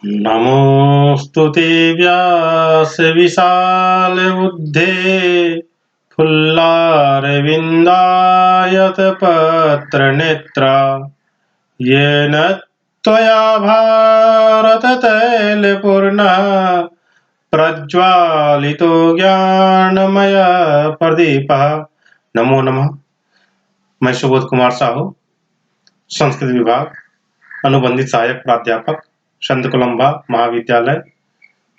नमोऽस्तु ते व्यासविशालबुद्धे फुल्लारविन्दायतपत्रनेत्र येन त्वया भारततैलपूर्णः प्रज्वालितो ज्ञानमयप्रदीपः। नमो नमः। मैं सुबोध कुमार साहू, संस्कृत विभाग, अनुबंधित सहायक प्राध्यापक, संत कोलंबा महाविद्यालय,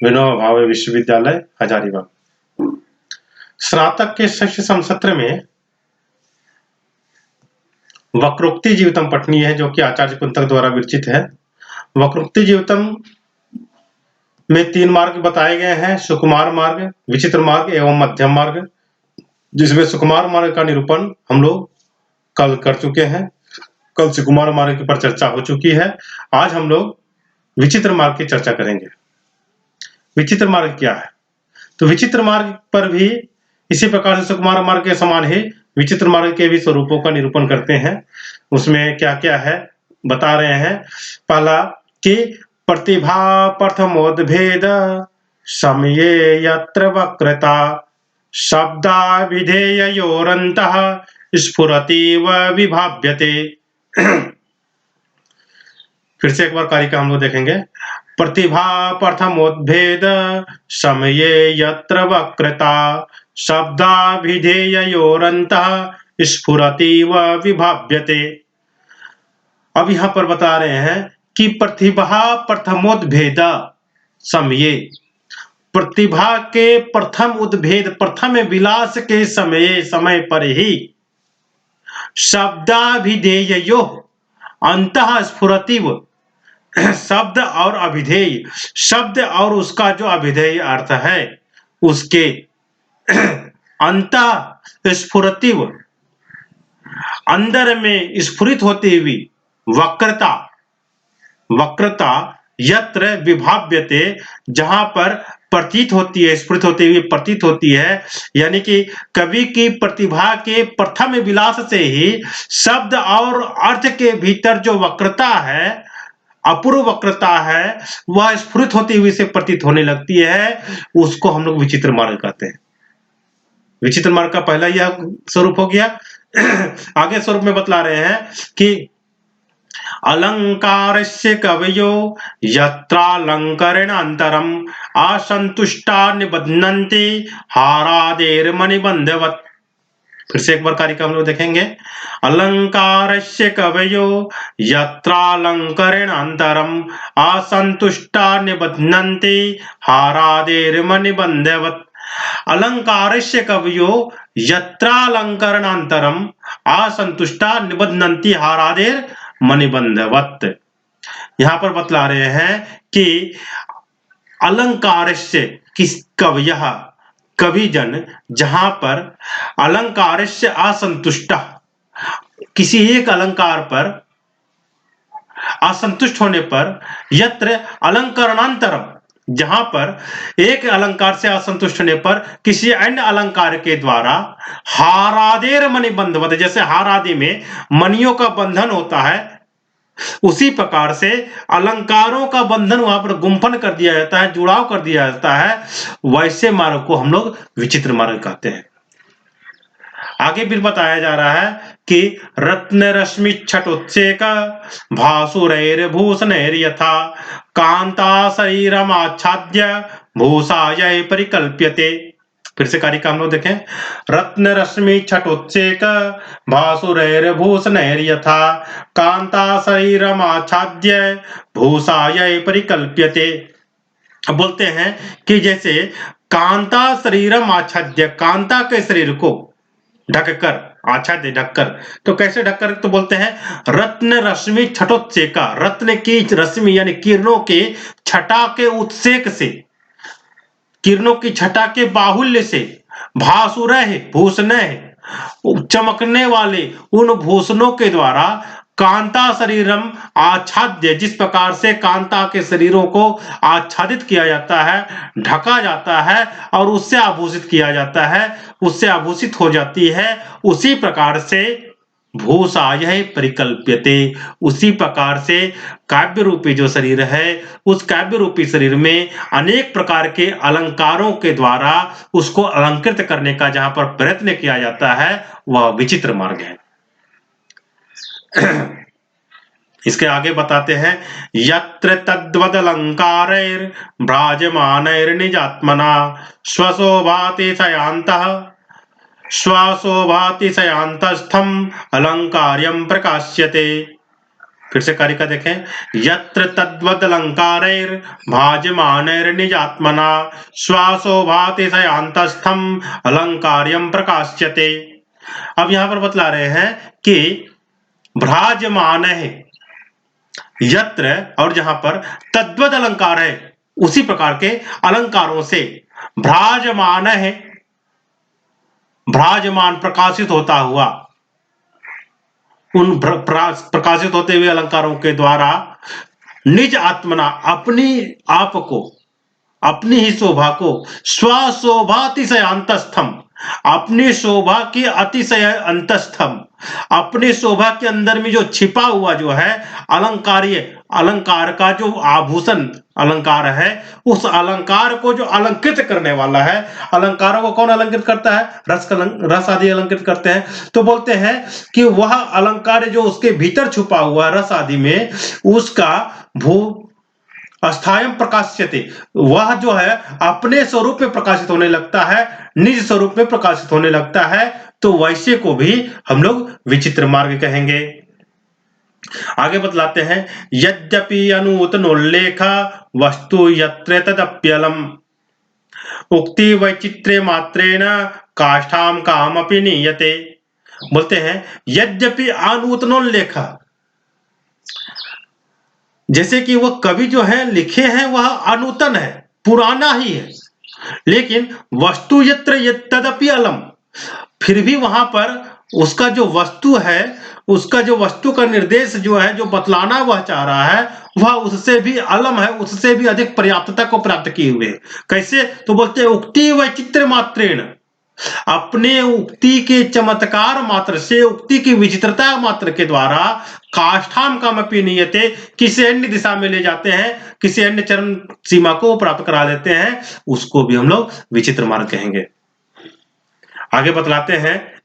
विनोबा भावे विश्वविद्यालय, हजारीबाग। स्नातक के शिष्य समसत्र में वक्रोक्ति जीवितम पठनीय है, जो कि आचार्य कुंतक द्वारा विरचित है। वक्रोक्ति जीवितम में 3 मार्ग बताए गए हैं: सुकुमार मार्ग, विचित्र मार्ग एवं मध्यम मार्ग, जिसमें सुकुमार मार्ग का निरूपण हम लोग कल कर चुके हैं। कल सुकुमार मार्ग पर चर्चा हो चुकी है। आज हम लोग विचित्र मार्ग की चर्चा करेंगे। विचित्र मार्ग क्या है? तो विचित्र मार्ग पर भी इसी प्रकार से सुकुमार मार्ग के समान ही विचित्र मार्ग के भी स्वरूपों का निरूपण करते हैं। उसमें क्या क्या है बता रहे हैं। पहला कि प्रतिभा प्रथमोद्भेद समये यत्र वक्रता शब्दाभिधेययोरन्तः स्फुरतीव विभाव्यते। फिर से एक बार कारिका हम लोग देखेंगे। प्रतिभा प्रथमोद्भेद समये यत्र वक्रता शब्दाभिधेययोरन्तः स्फुरतीव विभाव्यते। अब यहाँ पर बता रहे हैं कि प्रतिभा प्रथमोद्भेद समये, प्रतिभा के प्रथम उद्भेद, प्रथम विलास के समय पर ही शब्दाभिधेयो अंतः स्फुरतीव, शब्द और अभिधेय, शब्द और उसका जो अभिधेय अर्थ है उसके अंतः स्फुरतीव, अंदर में स्फुरित होती हुई वक्रता, वक्रता यत्र विभाव्यते, जहां पर प्रतीत होती है, स्फुरित होती हुई प्रतीत होती है। यानी कि कवि की प्रतिभा के प्रथम विलास से ही शब्द और अर्थ के भीतर जो वक्रता है, अपूर्व वक्रता है, वह स्फुरित होती हुई से प्रतीत होने लगती है। उसको हम लोग विचित्र मार्ग कहते हैं। विचित्र मार्ग का पहला यह स्वरूप हो गया। आगे स्वरूप में बतला रहे हैं कि अलंकारस्य कवयो यत्रालंकरणान्तरम् असंतुष्टा निबध्नन्ति हारादेर्मणिबन्धवत्। फिर से एक बार कारिका हम लोग देखेंगे। अलंकारस्य कवयो यत्रालंकरणान्तरम् असंतुष्टा निबध्नन्ति हारादेर्मणिबन्धवत्। अलंकारस्य कवयो यत्रालंकरणान्तरम् असंतुष्टा निबध्नन्ति हारादेर मणिबंधवत्। यहां पर बतला रहे हैं कि अलंकारस्य किस कवयः, कवि जन जहां पर अलंकारस्य असंतुष्ट, किसी एक अलंकार पर असंतुष्ट होने पर, यत्र अलंकरणांतरम, जहां पर एक अलंकार से असंतुष्ट होने पर किसी अन्य अलंकार के द्वारा हारादेर मणिबंधवत, जैसे हार आदि में मणियों का बंधन होता है, उसी प्रकार से अलंकारों का बंधन वहां पर गुंफन कर दिया जाता है, जुड़ाव कर दिया जाता है। वैसे मार्ग को हम लोग विचित्र मार्ग कहते हैं। आगे फिर बताया जा रहा है कि रत्न रश्मि छटोत्सेक भासुरैर्भूषणैर्यथा कांता शरीरमाच्छाद्य भूषायै परिकल्प्यते। फिर से कारिका हम लोग देखें। रत्न रश्मि छटोत्सेक भासुरैर्भूषणैर्यथा कांता शरीरमाच्छाद्य भूषायै परिकल्प्यते। बोलते हैं कि जैसे कांता शरीरम आच्छाद्य, कांता के शरीर को ढककर, आच्छाद्य ढककर, तो कैसे ढककर? तो बोलते हैं रत्न रश्मि छटोत्सेका, रत्न की रश्मि यानी किरणों के छटा के उत्सेक से, किरणों की छटा के बाहुल्य से, भासुरः भूषणः, चमकने वाले उन भूषणों के द्वारा कांता शरीरम आच्छाद्य, जिस प्रकार से कांता के शरीरों को आच्छादित किया जाता है, ढका जाता है और उससे आभूषित किया जाता है, उससे आभूषित हो जाती है, उसी प्रकार से भूषायै परिकल्प्यते। उसी प्रकार से काव्य रूपी जो शरीर है, उस काव्य रूपी शरीर में अनेक प्रकार के अलंकारों के द्वारा उसको अलंकृत करने का जहां पर प्रयत्न किया जाता है, वह विचित्र मार्ग है। इसके आगे बताते हैं, यत्र तद्वदलंकारैर्भ्राजमानैर्निजात्मना स्वशोभातिशयांतस्थं अलंकार्यं प्रकाश्यते। फिर से कारिका देखें, यत्र तद्वदलंकारैर्भाजमानैर्निजात्मना स्वशोभातिशयांतस्थं अलंकार्यं प्रकाश्यते। अब यहां पर बतला रहे हैं कि भ्राजमान है यत्र, और जहां पर तद्वद अलंकार है, उसी प्रकार के अलंकारों से भ्राजमान है, भ्राजमान प्रकाशित होता हुआ, उन प्रकाशित होते हुए अलंकारों के द्वारा निज आत्मना, अपनी आप को, अपनी ही शोभा को, स्वशोभातिशय अंतस्थम, अपनी शोभा के अतिशय अंतस्थम, अपनी शोभा के अंदर में जो छिपा हुआ जो है अलंकार्य, अलंकार का जो आभूषण अलंकार है, उस अलंकार को जो अलंकृत करने वाला है, अलंकारों को कौन अलंकृत करता है? रस आदि अलंकृत करते हैं। तो बोलते हैं कि वह अलंकार जो उसके भीतर छुपा हुआ रस आदि में, उसका भू अस्थायम प्रकाश्यते, वह जो है अपने स्वरूप में प्रकाशित होने लगता है, निज स्वरूप में प्रकाशित होने लगता है। तो वैसे को भी हम लोग विचित्र मार्ग कहेंगे। आगे बतलाते हैं, यद्यपि अनूतनोल्लेख वस्तु यत्र तदप्यलम उक्ति वैचित्र्य मात्रेण काष्ठाम कामपि नीयते। बोलते हैं, यद्यपि अनूतनोल्लेख, जैसे कि वह कवि जो है लिखे हैं वह अनूतन है, पुराना ही है, लेकिन वस्तु यत्र तदपि अलम, फिर भी वहां पर उसका जो वस्तु है, उसका जो वस्तु का निर्देश जो है, जो बतलाना वह चाह रहा है, वह उससे भी अलम है, उससे भी अधिक पर्याप्तता को प्राप्त किए हुए। कैसे? तो बोलते हैं, उक्ति वैचित्र्य मात्रेण, अपने उक्ति के चमत्कार मात्र से, उक्ति की विचित्रता मात्र के द्वारा काष्ठाम कामपि नीयते, किसी अन्य दिशा में ले जाते हैं, किसी अन्य चरम सीमा को प्राप्त करा देते हैं, उसको भी हम लोग विचित्र मार्ग कहेंगे। आगे बतलाते हैं,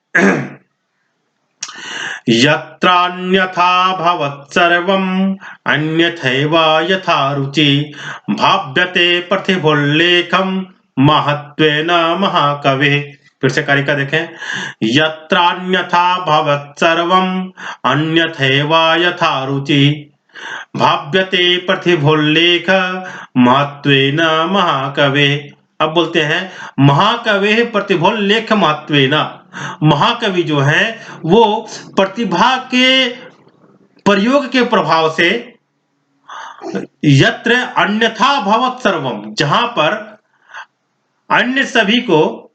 यत्रान्यथा भवत् सर्वम् अन्यथैव यथा रुचि भाव्यते प्रतिभोल्लेखम् महत्वेन महाकविः। फिर से कारिका देखें, यत्रान्यथा भवत् सर्वम् अन्यथैव यथा रुचि भाव्यते प्रतिभोल्लेख महत्वेन महाकविः। अब बोलते हैं, महाकवि प्रतिभोल्लेख महत्वेन, महाकवि जो है वो प्रतिभा के प्रयोग के प्रभाव से, यत्र अन्यथा भवत् सर्वम, जहां पर अन्य सभी को,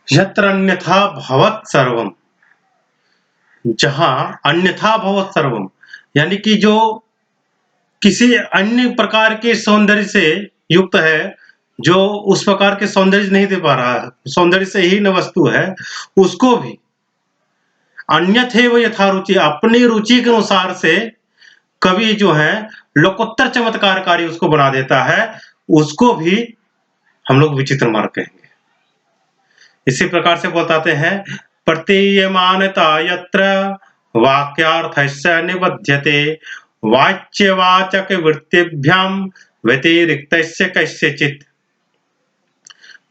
यत्र अन्यथा भवत् सर्वम, जहां अन्यथा भवत् सर्वम, यानी कि जो किसी अन्य प्रकार के सौंदर्य से युक्त है, जो उस प्रकार के सौंदर्य नहीं दे पा रहा है, सौंदर्य से ही न वस्तु है, उसको भी अन्यथैव यथा रुचि, अपनी रुचि के अनुसार से कवि जो है लोकोत्तर चमत्कारकारी उसको बना देता है, उसको भी हम लोग विचित्र मार्ग कहेंगे। इसी प्रकार से बताते हैं, प्रतीयमानता यत्र वाक्यार्थस्य निबध्यते वाच्यवाचक वृत्तिभ्याम व्यतिरिक्तस्य कस्यचित्।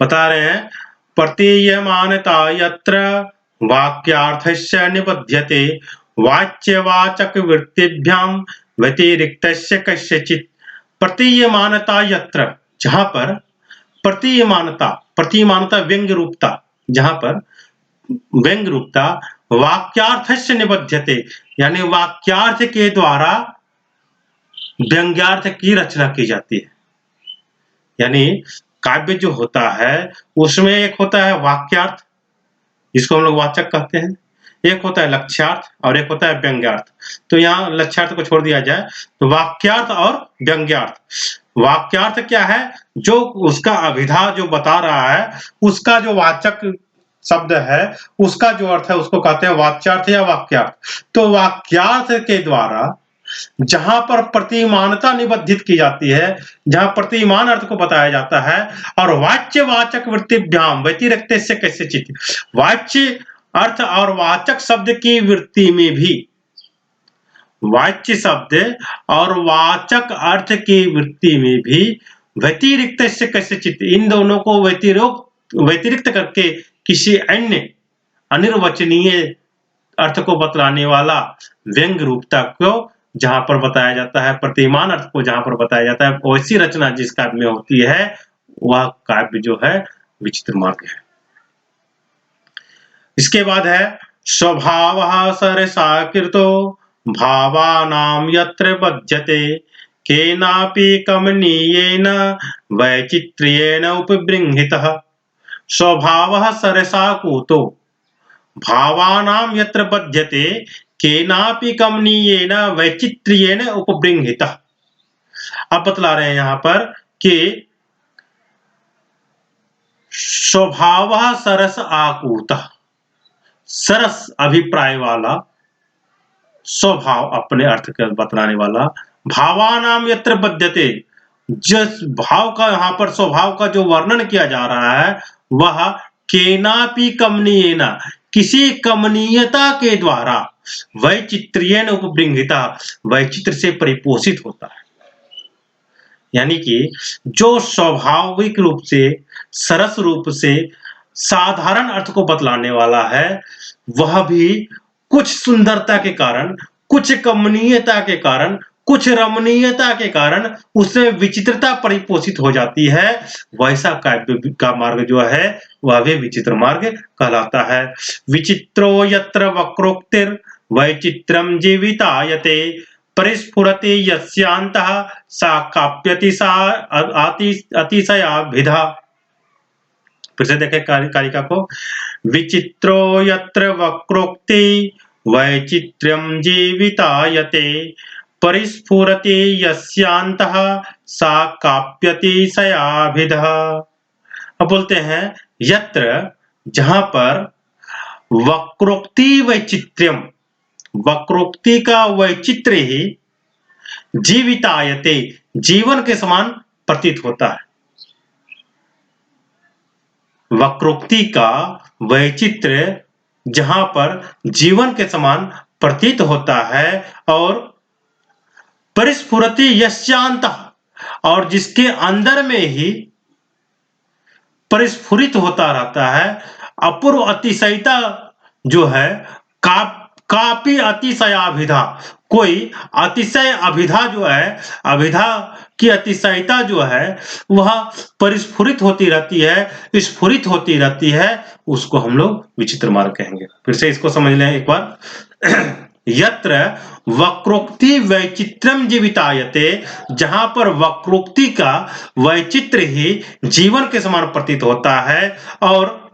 बता रहे हैं, प्रतीयमानता यत्र वाक्यार्थस्य निबध्यते वाच्यवाचक वृत्तिभ्याम व्यतिरिक्तस्य कस्यचित्। प्रतीयमानता यत्र, जहां पर प्रतीयमानता, प्रतीयमानता व्यंग्य रूपता, जहां पर व्यंग्य रूपता वाक्यार्थस्य निबध्यते, यानी वाक्यार्थ के द्वारा व्यंग्यार्थ की रचना की जाती है। यानी काव्य जो होता है उसमें एक होता है वाक्यार्थ, जिसको हम लोग वाचक कहते हैं, एक होता है लक्ष्यार्थ और एक होता है व्यंग्यार्थ। तो यहाँ लक्ष्यार्थ को छोड़ दिया जाए तो वाक्यार्थ और व्यंग्यार्थ। वाक्यार्थ क्या है? जो उसका अभिधा जो बता रहा है, उसका जो वाचक शब्द है, उसका जो अर्थ है उसको कहते हैं वाच्यार्थ या वाक्यार्थ। तो वाक्यार्थ के द्वारा जहां पर प्रतिमानता निबद्धित की जाती है, जहां प्रतिमान अर्थ को बताया जाता है, और वाच्य वाचक वृत्तिभ्याम व्यतिरिक्तस्य कैसेचित्, वाच्य अर्थ और वाचक शब्द की वृत्ति में भी, वाच्य शब्द और वाचक अर्थ की वृत्ति में भी व्यतिरिक्तस्य कैसेचित्, इन दोनों को व्यतिरिक्त करके किसी अन्य अनिर्वचनीय अर्थ को बतलाने वाला व्यंग रूपता को जहां पर बताया जाता है, प्रतिमान अर्थ को जहां पर बताया जाता है, वैसी रचना जिस काव्य में होती है वह काव्य जो है विचित्र मार्ग है। इसके बाद है स्वभावः सरसाकृतो भावानां यत्र बध्यते केनापि कमनीयेन वैचित्र्येण उपबृंहितः। स्वभावः सरसाकृतो भावानां यत्र बध्यते केनापि कमनीयेन वैचित्र्येण उपबृंहितः। अब बतला रहे हैं यहाँ पर कि स्वभावः सरस आकूतः, सरस अभिप्राय वाला, स्वभाव अपने अर्थ का बतलाने वाला, भावानाम यत्र बध्यते, जिस भाव का यहाँ पर स्वभाव का जो वर्णन किया जा रहा है वह केनापि कमनीयेन, किसी कमनीयता के द्वारा, वैचित्र्येण उपबृंहिता, वैचित्र से परिपोषित होता है। यानी कि जो स्वाभाविक रूप से, सरस रूप से साधारण अर्थ को बतलाने वाला है, वह भी कुछ सुंदरता के कारण, कुछ कमनीयता के कारण, कुछ रमणीयता के कारण उसमें विचित्रता परिपोषित हो जाती है। वैसा काव्य का मार्ग जो है वह भी विचित्र मार्ग कहलाता है। विचित्रो यत्र वक्रोक्तिर वैचित्रम जीवितायते परिस्फुरति यस्यान्तः सा काप्यतिशा अतिशयाभिधा। फिर से देखें कारिका को। विचित्रो यत्र वक्रोक्ति वैचित्र्यम जीवितायते परिस्फुरति यस्यान्तः सा काप्यतिशयाभिधा। अब बोलते हैं यत्र, जहां पर वक्रोक्ति वैचित्र्यम, वक्रोक्ति का वैचित्र्य ही जीवितायते, जीवन के समान प्रतीत होता है। वक्रोक्ति का वैचित्र्य जहां पर जीवन के समान प्रतीत होता है, और परिस्फुरति यस्यान्तः, और जिसके अंदर में ही परिस्फुरित होता रहता है, अपूर्व अतिशयता जो है, कापी अतिशयाभिधा, कोई अतिशय अभिधा जो है, अभिधा की अतिशयता जो है वह परिस्फुरित होती रहती है, स्फुरित होती रहती है, उसको हम लोग विचित्र मार्ग कहेंगे। फिर से इसको समझ लें एक बार। यत्र वक्रोक्ति वैचित्रम जीवितायते, जहां पर वक्रोक्ति का वैचित्र ही जीवन के समान प्रतीत होता है, और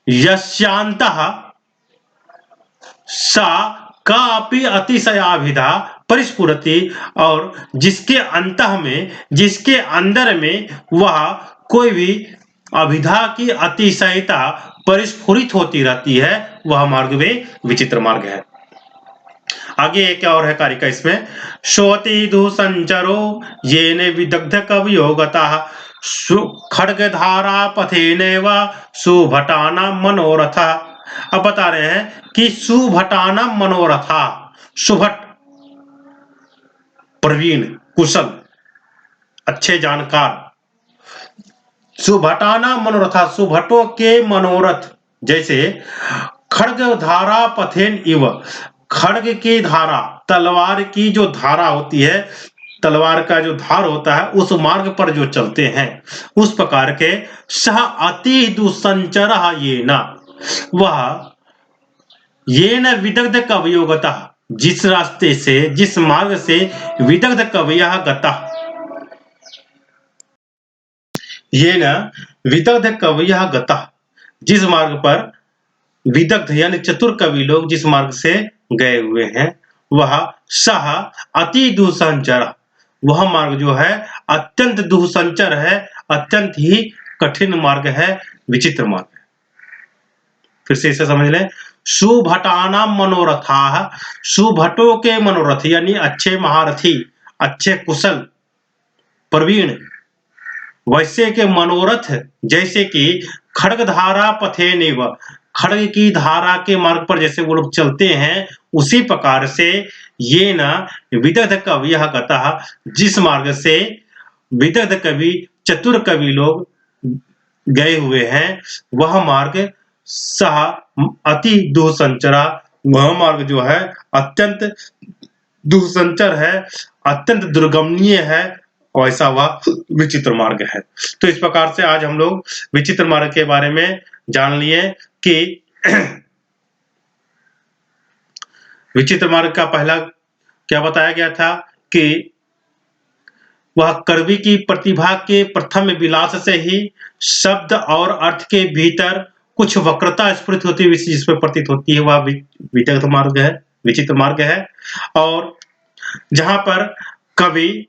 यस्यान्तः सा कापि अतिशयाभिधा परिस्फुरति, और जिसके अंतः में, जिसके अंदर में वह कोई भी अभिधा की अतिशयता परिस्फुरित होती रहती है, वह मार्ग में विचित्र मार्ग है। आगे एक और है कारिका इसमें। शोति दुसंचरो येन विदग्ध कवयो गताः खड्गधारा पथेनैव सुभटाना मनोरथा। अब बता रहे हैं कि सुभटाना मनोरथा, सुभट प्रवीण, कुशल, अच्छे जानकार, सुभटाना मनोरथा, सुभटों के मनोरथ जैसे, खड्गधारा पथेन इव, खड्ग की धारा, तलवार की जो धारा होती है, तलवार का जो धार होता है, उस मार्ग पर जो चलते हैं, उस प्रकार के सह अति दुसंचरः येन, वह येन विदग्ध कवयो गतः, जिस रास्ते से, जिस मार्ग से विदग्ध कवयः गतः, येन विदग्ध कवयः गतः, जिस मार्ग पर विदग्ध यानी चतुर कवि लोग जिस मार्ग से गए हुए हैं, वह सह अति दुसंचर, वह मार्ग जो है अत्यंत दुःसंचर है, अत्यंत ही कठिन मार्ग है, विचित्र मार्ग है। फिर से इसे समझ लें। सुभटानाम मनोरथाः, सुभटों के मनोरथ यानी अच्छे महारथी, अच्छे कुशल प्रवीण वैसे के मनोरथ जैसे कि खड्गधारा पथेनेव, खड्ग की धारा के मार्ग पर जैसे वो लोग चलते हैं, उसी प्रकार से ये न विदग्ध कवयः गतः, जिस मार्ग से विदग्ध कवि, चतुर कवि लोग गए हुए हैं, वह मार्ग सह अति दुःसंचरा, वह मार्ग जो है अत्यंत दुःसंचर है, अत्यंत दुर्गमनीय है, वैसा वह विचित्र मार्ग है। तो इस प्रकार से आज हम लोग विचित्र मार्ग के बारे में जान लिए कि विचित्र मार्ग का पहला क्या बताया गया था कि वह कवि की प्रतिभा के प्रथम विलास से ही शब्द और अर्थ के भीतर कुछ वक्रता स्फुरित होती हुई जिसमें प्रतीत होती है, वह विचित्र मार्ग है, विचित्र मार्ग है। और जहां पर कवि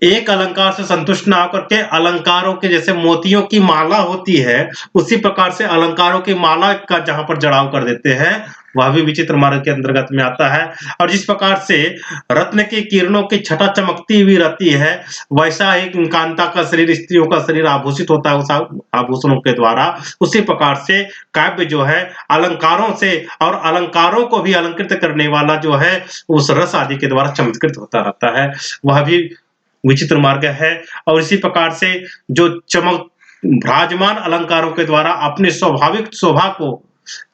एक अलंकार से संतुष्ट ना होकर के अलंकारों के जैसे मोतियों की माला होती है, उसी प्रकार से अलंकारों की माला का जहां पर जड़ाव कर देते हैं, वह भी विचित्र मार्ग के अंतर्गत में आता है। और जिस प्रकार से रत्न की किरणों की छटा चमकती हुई रहती है, वैसा ही कांता का शरीर, स्त्रियों का शरीर आभूषित होता है उस आभूषणों के द्वारा, उसी प्रकार से काव्य जो है अलंकारों से और अलंकारों को भी अलंकृत करने वाला जो है उस रस आदि के द्वारा चमत्कृत होता रहता है, वह भी विचित्र मार्ग है। और इसी प्रकार से जो चमक भ्राजमान अलंकारों के द्वारा अपने स्वाभाविक शोभा को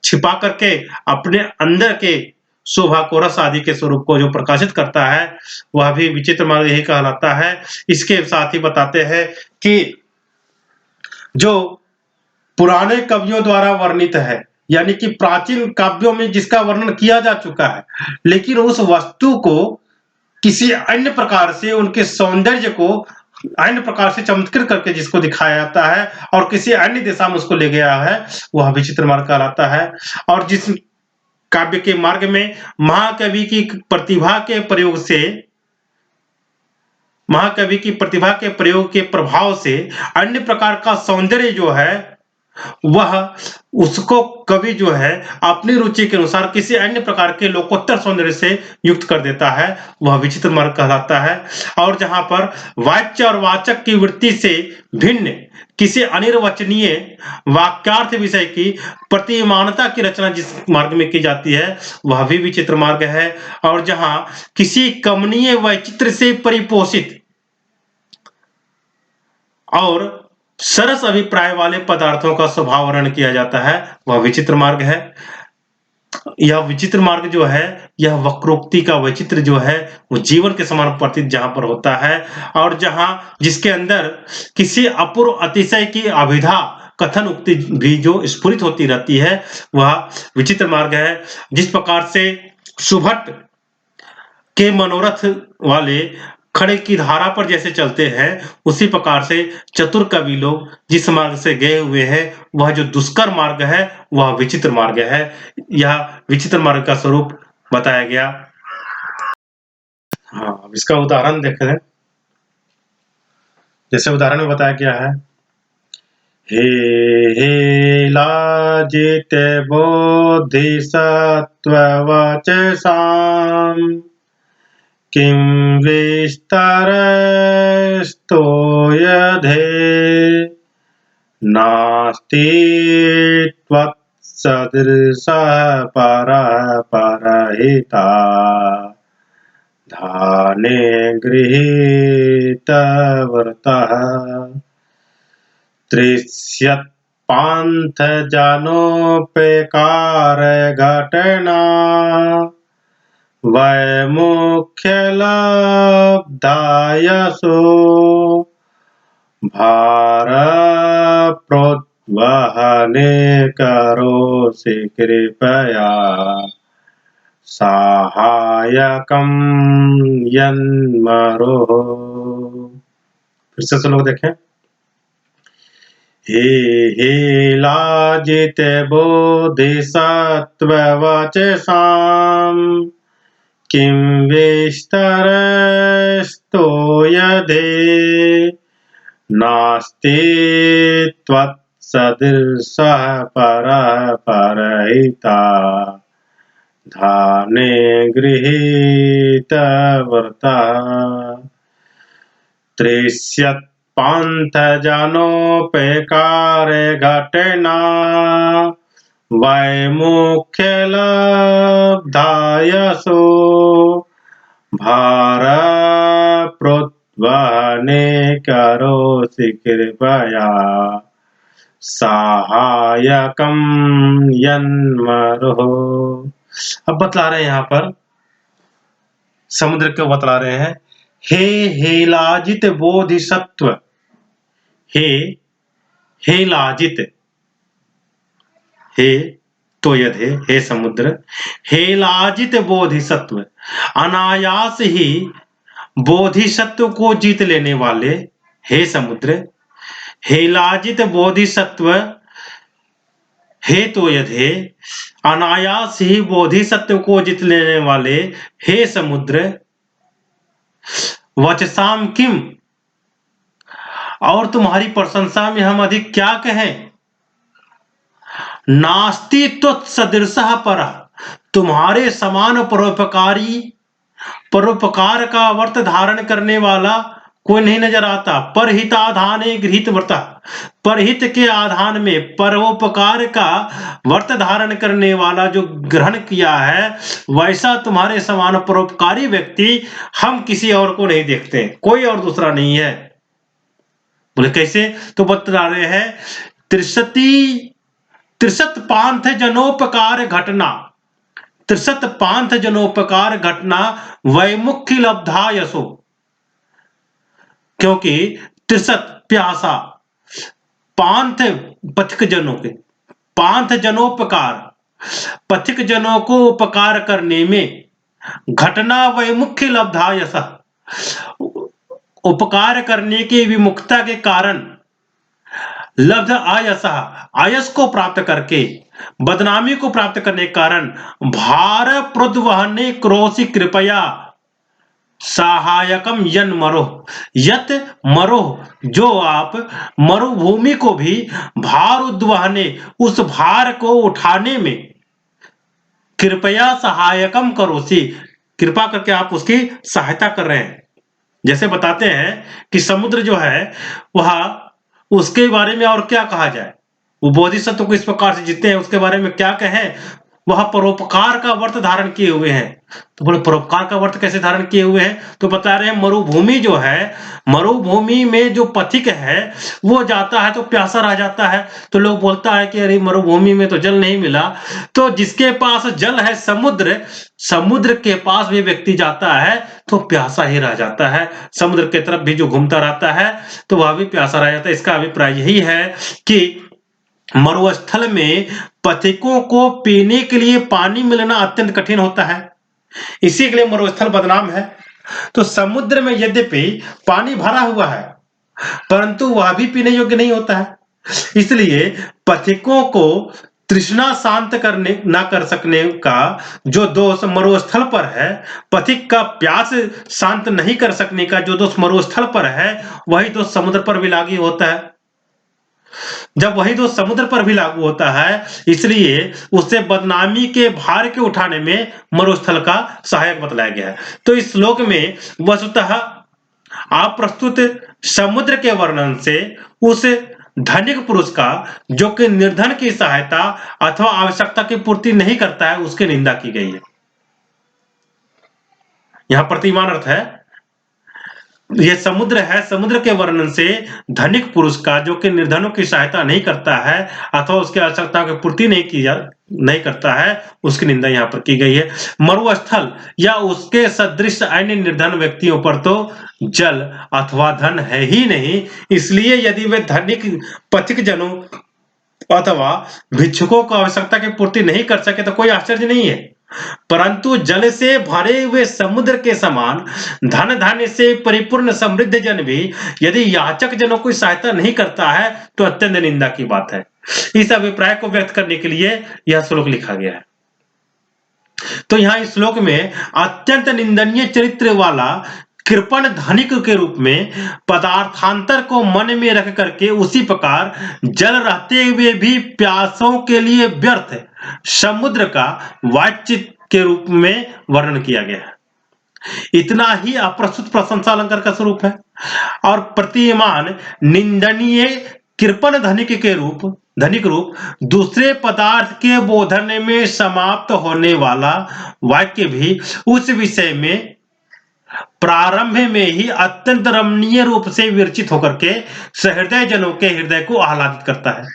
छिपा करके अपने अंदर के शोभा को, रस आदि के स्वरूप को जो प्रकाशित करता है, वह भी विचित्र मार्ग यही कहलाता है। इसके साथ ही बताते हैं कि जो पुराने कवियों द्वारा वर्णित है, यानी कि प्राचीन काव्यों में जिसका वर्णन किया जा चुका है, लेकिन उस वस्तु को किसी अन्य प्रकार से, उनके सौंदर्य को अन्य प्रकार से चमत्कृत करके जिसको दिखाया जाता है और किसी अन्य दिशा में उसको ले गया है, वह विचित्र मार्ग कहलाता है। और जिस काव्य के मार्ग में महाकवि की प्रतिभा के प्रयोग से, महाकवि की प्रतिभा के प्रयोग के प्रभाव से अन्य प्रकार का सौंदर्य जो है, वह उसको कवि जो है अपनी रुचि के अनुसार किसी अन्य प्रकार के लोकोत्तर सौंदर्य से युक्त कर देता है, वह विचित्र मार्ग कहलाता है। और जहां पर वाच्य और वाचक की वृत्ति से भिन्न किसी अनिर्वचनीय वाक्यार्थ विषय की प्रतिमानता की रचना जिस मार्ग में की जाती है, वह भी विचित्र मार्ग है। और जहां किसी कमनीय वैचित्र से परिपोषित और सरस अभिप्राय वाले पदार्थों का स्वभाव वर्णन किया जाता है, वह विचित्र मार्ग है। यह विचित्र मार्ग जो है, यह वक्रोक्ति का वैचित्र जो है, वो जीवन के समान प्रतीत जहां पर होता है, और जहां जिसके अंदर किसी अपूर्व अतिशय की अभिधा कथन उक्ति भी जो स्फुरित होती रहती है, वह विचित्र मार्ग है। जिस प्रकार से सुभट के मनोरथ वाले खड्ग की धारा पर जैसे चलते हैं, उसी प्रकार से चतुर कवि लोग जिस मार्ग से गए हुए हैं, वह जो दुष्कर मार्ग है, वह विचित्र मार्ग है। यह विचित्र मार्ग का स्वरूप बताया गया। हाँ, अब इसका उदाहरण देख लें। जैसे उदाहरण में बताया गया है, हे लाजित बोधि सत्व वचसाम् किं विस्तरस्तो यधे नास्ति त्वत्सदृशः परहिता धाने गृहीतव्रतः तृष्यत्पान्थजनोपेकार घटना वैमुख्यलब्धायसो भारप्रोद्वहने करोसि कृपया सहायकं यन्मरोः। फिर से श्लोक देखें। हे लाजित बोधि सत्व वचसाम् किं वेष्टरस्तो यदे नास्ति त्वत्सदृशः परः परहिता धाने गृहीतव्रतः त्रिष्यत्पान्थजनोपकारे घटना वैमुख्यलब्धायसो भारप्रोद्वहने करोसि कृपया सहायकं यन्मरुः। अब बतला रहे हैं यहाँ पर समुद्र को बतला रहे हैं, हे हेलाजित बोधिसत्व, हे लाजित, हे तो यदि हे समुद्र, हे लाजित बोधिसत्व, अनायास ही बोधिसत्व को जीत लेने वाले, हे समुद्र, हे लाजित बोधिसत्व, हे तो यदि अनायास ही बोधिसत्व को जीत लेने वाले, हे समुद्र, वचसाम किम, और तुम्हारी प्रशंसा में हम अधिक क्या कहें, नास्ति त्वत्सदृशः परः, तुम्हारे समान परोपकारी, परोपकार का व्रत धारण करने वाला कोई नहीं नजर आता। परहिताधाने गृहीत व्रत, परहित के आधान में परोपकार का व्रत धारण करने वाला जो ग्रहण किया है, वैसा तुम्हारे समान परोपकारी व्यक्ति हम किसी और को नहीं देखते, कोई और दूसरा नहीं है। बोले कैसे, तो बता रहे हैं, त्रिशत पांथ जनोपकार घटना, त्रिशत पांथ जनोपकार घटना वैमुख्य लब्धा यशो, क्योंकि त्रिशत प्यासा, पांथ पथिक जनों के, पांथ जनोपकार, पथिक जनों को उपकार करने में, घटना वैमुख्य लब्धा यश, उपकार करने की विमुखता के कारण, लब्ध आयस, आयस को प्राप्त करके, बदनामी को प्राप्त करने के कारण, भार प्रोद्वहने क्रोसी कृपया सहायकम यन मरोह, यत मरोह, जो आप मरुभूमि को भी भार उद्वहने, उस भार को उठाने में, कृपया सहायकम करोसी, कृपा करके आप उसकी सहायता कर रहे हैं। जैसे बताते हैं कि समुद्र जो है वह, उसके बारे में और क्या कहा जाए, वो बोधिसत्व को इस प्रकार से जीते हैं, उसके बारे में क्या कहें, वह परोपकार का व्रत धारण किए हुए हैं। तो बोले परोपकार का व्रत कैसे धारण किए हुए हैं, तो बता रहे हैं मरुभूमि जो है, मरुभूमि में जो पथिक है वो जाता है तो प्यासा रह जाता है, तो लोग बोलता है कि अरे मरुभूमि में तो जल नहीं मिला, तो जिसके पास जल है समुद्र, समुद्र के पास भी व्यक्ति जाता है तो प्यासा ही रह जाता है, समुद्र की तरफ भी जो घूमता रहता है तो वह भी प्यासा रह जाता है। इसका अभिप्राय यही है कि मरुस्थल में पथिकों को पीने के लिए पानी मिलना अत्यंत कठिन होता है, इसी के लिए मरुस्थल बदनाम है। तो समुद्र में यद्यपि पानी भरा हुआ है परंतु वह भी पीने योग्य नहीं होता है, इसलिए पथिकों को तृष्णा शांत करने ना कर सकने का जो दोष मरुस्थल पर है, पथिक का प्यास शांत नहीं कर सकने का जो दोष मरुस्थल पर है, वही दोष समुद्र पर भी लागू होता है। जब वही दोष समुद्र पर भी लागू होता है, इसलिए उससे बदनामी के भार के उठाने में मरुस्थल का सहायक बतलाया गया है। तो इस श्लोक में वस्तुतः आप प्रस्तुत समुद्र के वर्णन से उस धनिक पुरुष का जो कि निर्धन की सहायता अथवा आवश्यकता की पूर्ति नहीं करता है, उसकी निंदा की गई है। यहां प्रतिमान अर्थ है, यह समुद्र है, समुद्र के वर्णन से धनिक पुरुष का जो कि निर्धनों की सहायता नहीं करता है अथवा उसकी आवश्यकता की पूर्ति नहीं करता है, उसकी निंदा यहाँ पर की गई है। मरुस्थल या उसके सदृश अन्य निर्धन व्यक्तियों पर तो जल अथवा धन है ही नहीं, इसलिए यदि वे धनिक पथिक जनों अथवा भिक्षुकों को आवश्यकता की पूर्ति नहीं कर सके तो कोई आश्चर्य नहीं है, परंतु जल से भरे हुए समुद्र के समान धन धान्य से परिपूर्ण समृद्ध जन भी यदि याचक जनों की सहायता नहीं करता है तो अत्यंत निंदा की बात है। इस अभिप्राय को व्यक्त करने के लिए यह श्लोक लिखा गया है। तो यहाँ इस श्लोक में अत्यंत निंदनीय चरित्र वाला कृपण धनिक के रूप में पदार्थांतर को मन में रख करके उसी प्रकार जल रहते हुए भी प्यासों के लिए व्यर्थ समुद्र का वाच्य के रूप में वर्णन किया गया है। इतना ही अप्रस्तुत प्रशंसा अलंकार का स्वरूप है। और प्रतिमान निंदनीय कृपण धनिक रूप दूसरे पदार्थ के बोधन में समाप्त होने वाला वाक्य भी उस विषय में प्रारंभ में ही अत्यंत रमणीय रूप से विरचित होकर के सहृदय जनों के हृदय को आह्लादित करता है।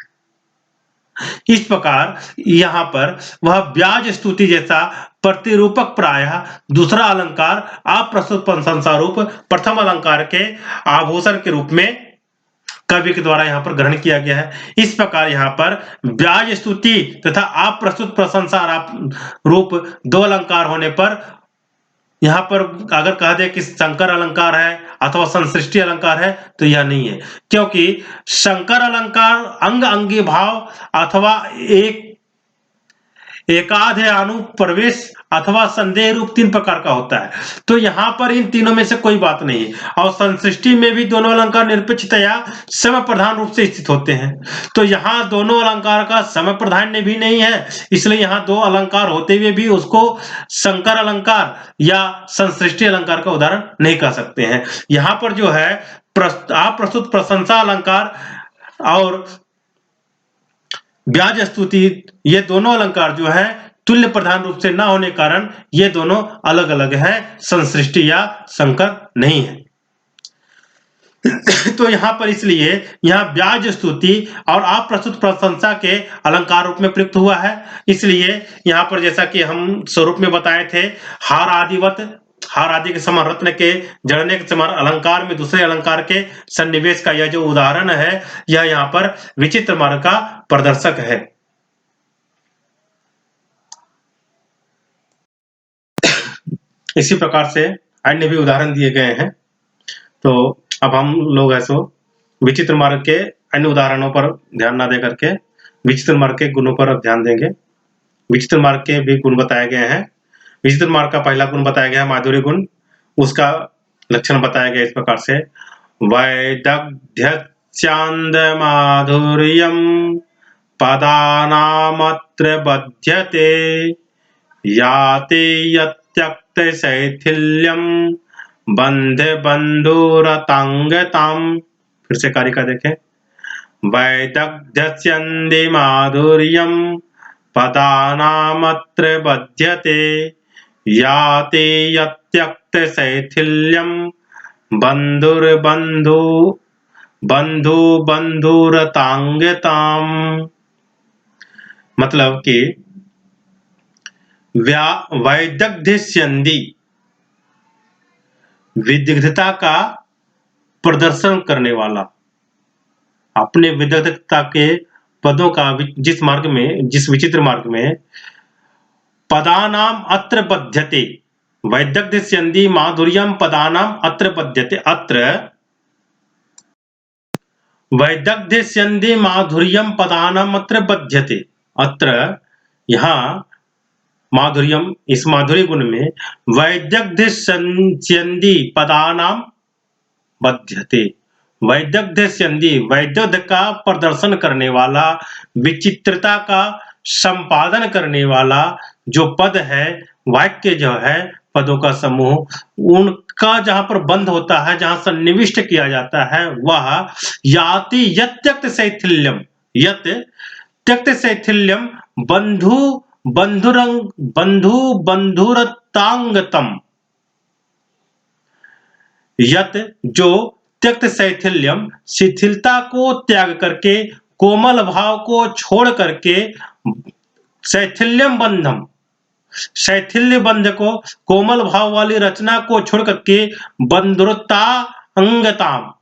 इस प्रकार यहाँ पर वह ब्याज स्तुति जैसा प्रतिरूपक प्रायः दूसरा अलंकार अप्रस्तुत प्रशंसा रूप प्रथम अलंकार के आभूषण के रूप में कवि के द्वारा यहाँ पर ग्रहण किया गया है। इस प्रकार यहाँ पर ब्याज स्तुति तथा अप्रस्तुत प्रशंसा रूप दो अलंकार होने पर यहाँ पर अगर कह दे कि संकर अलंकार है अथवा संसृष्टि अलंकार है तो यह नहीं है, क्योंकि संकर अलंकार अंग अंगी भाव अथवा एकाध अनुप्रवेश अथवा संदेह रूप तीन प्रकार का होता है। तो यहाँ पर इन तीनों में से कोई बात नहीं है। और संसृष्टि में भी दोनों अलंकार निरपेक्षतया समय प्रधान रूप से स्थित होते हैं। तो यहाँ दोनों अलंकार का समय प्राधान्य भी नहीं है, इसलिए यहाँ दो अलंकार होते हुए भी उसको संकर अलंकार या संसृष्टि अलंकार का उदाहरण नहीं कह सकते हैं। यहाँ पर जो है अप्रस्तुत प्रशंसा अलंकार और ब्याज स्तुति ये दोनों अलंकार जो है तुल्य प्रधान रूप से ना होने कारण ये दोनों अलग अलग हैं, संसृष्टि या संकर नहीं है। तो यहाँ पर इसलिए यहाँ ब्याज स्तुति और अप्रस्तुत प्रशंसा के अलंकार रूप में प्रयुक्त हुआ है। इसलिए यहाँ पर जैसा कि हम स्वरूप में बताए थे, हार आदि के समान रत्न के जड़ने के समान अलंकार में दूसरे अलंकार के सन्निवेश का यह जो उदाहरण है यह यहाँ पर विचित्र मार्ग का प्रदर्शक है। इसी प्रकार से अन्य भी उदाहरण दिए गए हैं। तो अब हम लोग ऐसो विचित्र मार्ग के अन्य उदाहरणों पर ध्यान ना दे करके विचित्र मार्ग के गुणों पर ध्यान देंगे। विचित्र मार्ग के भी गुण बताए गए हैं। विचित्र मार्ग का पहला गुण बताया गया है माधुर्य गुण। उसका लक्षण बताया गया इस प्रकार से, वैदग्ध्यस्यान्द माधुर्यम पदानामत्र बध्यते याते यत्यक्त शैथिल्यम बंधे बंधुरतांगताम। फिर से कारिका देखें, वैदग्ध्यस्यन्द माधुर्यम पदानामत्र बध्यते याते यत्यक्त शैथिल्यम बंधुरतांगताम। मतलब कि वैदग्ध्यस्यन्दी विदग्धता का प्रदर्शन करने वाला, अपने विदग्धता के पदों का जिस विचित्र मार्ग में पदानाम अत्र बध्यते, वैदग्ध्यस्यन्दी माधुर्यम पदानाम अत्र बध्यते। अत्र वैदग्ध्यस्यन्दी माधुर्यम पदानाम अत्र बध्यते। अत्र यहाँ माधुर्यम, इस माधुर्य गुण में वैदग्ध्यस्यन्दी पदानाम बध्यते। वैदग्ध्यस्यन्दी वैदग्ध्य का प्रदर्शन करने वाला, विचित्रता का संपादन करने वाला जो पद है, वाक्य जो है, पदों का समूह, उनका जहां पर बंध होता है, जहां सन्निविष्ट किया जाता है, वह याति यत्यक्त शैथिल्यम, यत त्यक्त शैथिल्यम बंधुरतांगतम। यत जो त्यक्त शैथिल्यम शिथिलता को त्याग करके, कोमल भाव को छोड़ करके, शैथिल्यम बंधम शैथिल्य बंध को, कोमल भाव वाली रचना को छोड़ करके, बंधुरता अंगताम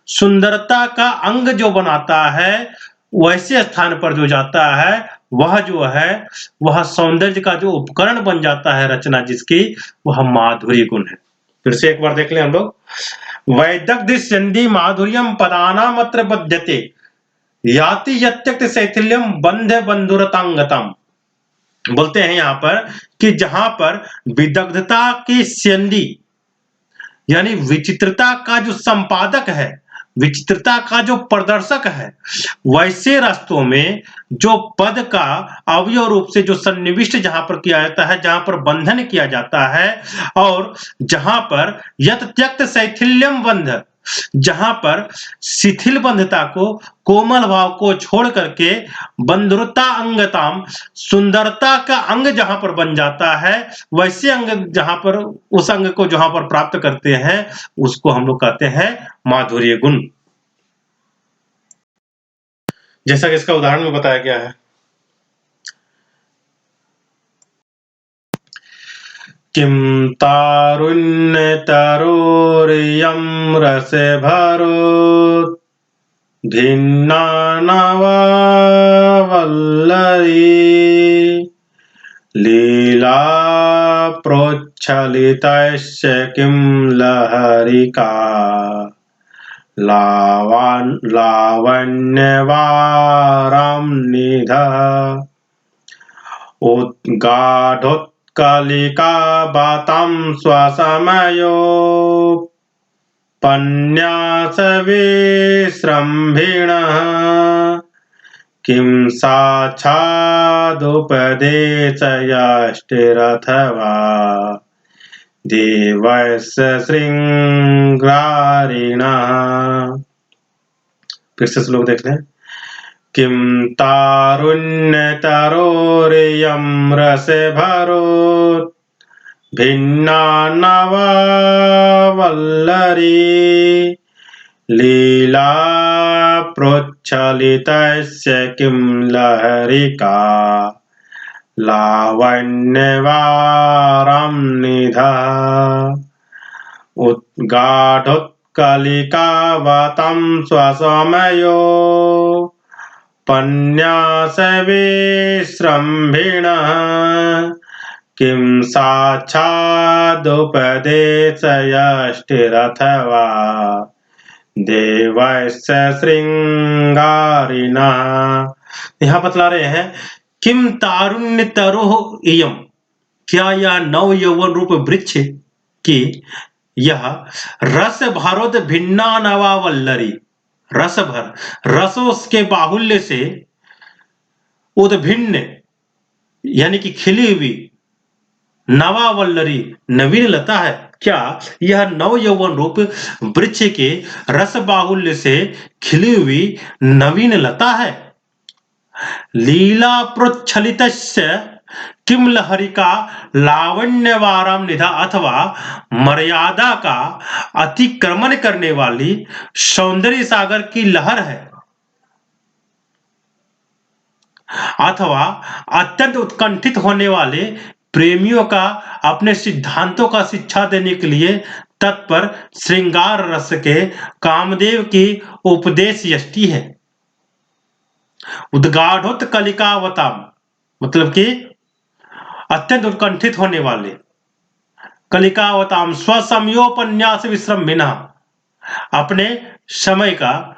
सुंदरता का अंग जो बनाता है, वैसे स्थान पर जो जाता है वह जो है वह सौंदर्य का जो उपकरण बन जाता है रचना जिसकी, वह माधुर्य गुण है। फिर से एक बार देख लें हम लोग, वैदग्ध्यस्यन्दी माधुर्यम पदानाम अत्र बध्यते याति यत्यक्त शैथिल्यम बंधे बंधुरतांगतम। बोलते हैं यहाँ पर कि जहां पर विदग्धता की संधि यानी विचित्रता का जो संपादक है, विचित्रता का जो प्रदर्शक है, वैसे रास्तों में जो पद का अवयव रूप से जो सन्निविष्ट जहां पर किया जाता है, जहां पर बंधन किया जाता है, और जहां पर यत त्यक्त शैथिल्यम बंध, जहां पर शिथिल बंधता को, कोमल भाव को छोड़ करके बंधुरता अंगताम, सुंदरता का अंग जहां पर बन जाता है, वैसे अंग जहां पर, उस अंग को जहां पर प्राप्त करते हैं, उसको हम लोग कहते हैं माधुर्य गुण। जैसा कि इसका उदाहरण में बताया गया है, किम तारुण्य तरोरियम रस भरो भिन्ना नवा वल्लरी लीला प्रोच्छलितस्य किं लहरिका लावण्यवाराम्निधः उद्गाढोत्कलिका बातां स्वसमयोपन्यासविसृम्भिणः किं साक्षादुपदेशयष्टिरथवा देवस्य श्रृंगारिणः। फिर से श्लोक देख लें। किं तारुण्यतरोरियं रसभरो भिन्ना नवा वल्लरी लीला प्रोच्छलितस्य किं लहरिका लावण्यवाराम्निधः उद्गाढोत्कलिकावतं स्वसमयोपन्यासविसृम्भिणः किं साक्षादुपदेशयष्टिरथवा देवस्य श्रृंगारिणः। यहाँ बतला रहे हैं, किम तारुण्य तरोह इयम, क्या यह नव यौवन रूप वृक्ष की यह रस भरोद भिन्ना नवा वल्लरी, रस भर, रसों के बाहुल्य से उद्भिन्न यानी कि खिली हुई, नवा वल्लरी नवीन लता है, क्या यह नव यौवन रूप वृक्ष के रस बाहुल्य से खिली हुई नवीन लता है। लीला प्रोच्छलितस्य किम लहरिका लावण्यवाराम निधा, अथवा मर्यादा का अतिक्रमण करने वाली सौंदर्य सागर की लहर है, अथवा अत्यंत उत्कंठित होने वाले प्रेमियों का अपने सिद्धांतों का शिक्षा देने के लिए तत्पर श्रृंगार रस के कामदेव की उपदेश यष्टि है। उद्गाढोत्कलिकावताम मतलब कि अत्यंत उत्कंठित होने वाले, कलिकावताम स्वसमयोपन्यास विसृम्भिणः अपने समय का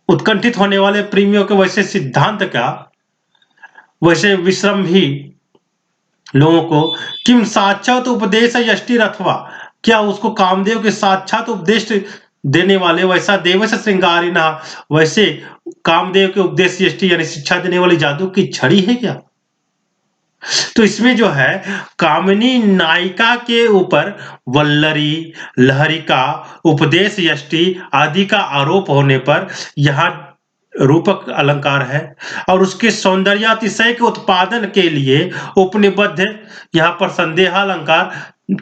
उत्कंठित होने वाले प्रेमियों के वैसे सिद्धांत का, वैसे विश्रम्भी लोगों को किम साक्षात उपदेश यष्टि अथवा, क्या उसको कामदेव के साक्षात उपदेश देने वाले वैसा देवश श्रृंगारिणा, वैसे कामदेव के उपदेश यष्टि यानी शिक्षा देने वाली जादू की छड़ी है क्या। तो इसमें जो है कामिनी नायिका के ऊपर वल्लरी, लहरिका, उपदेश यष्टि आदि का आरोप होने पर यहाँ रूपक अलंकार है, और उसके सौंदर्यातिशय के उत्पादन के लिए उपनिबद्ध यहाँ पर संदेहालंकार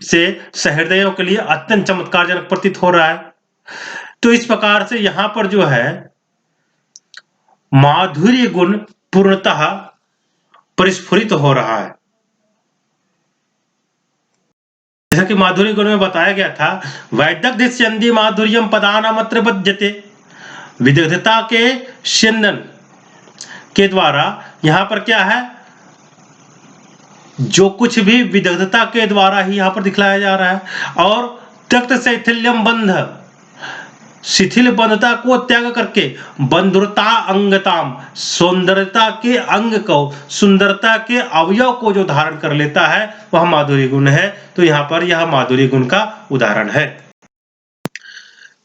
से सहृदयों के लिए अत्यंत चमत्कारजनक प्रतीत हो रहा है। तो इस प्रकार से यहाँ पर जो है माधुर्य गुण पूर्णतः परिस्फुरित हो रहा है। जैसा कि माधुर्य गुण में बताया गया था, वैदग्ध्य संधि माधुर्यम पदानामत्र बध्यते, विदग्धता के सिंधन के द्वारा यहाँ पर क्या है, जो कुछ भी विदग्धता के द्वारा ही यहाँ पर दिखलाया जा रहा है। और त्यक्त शैथिल्यम बंध, शिथिल बंधता को त्याग करके बंधुरता अंगताम, सौंदर्यता के अंग को, सुंदरता के अवयव को जो धारण कर लेता है वह माधुरी गुण है। तो यहाँ पर यह माधुरी गुण का उदाहरण है।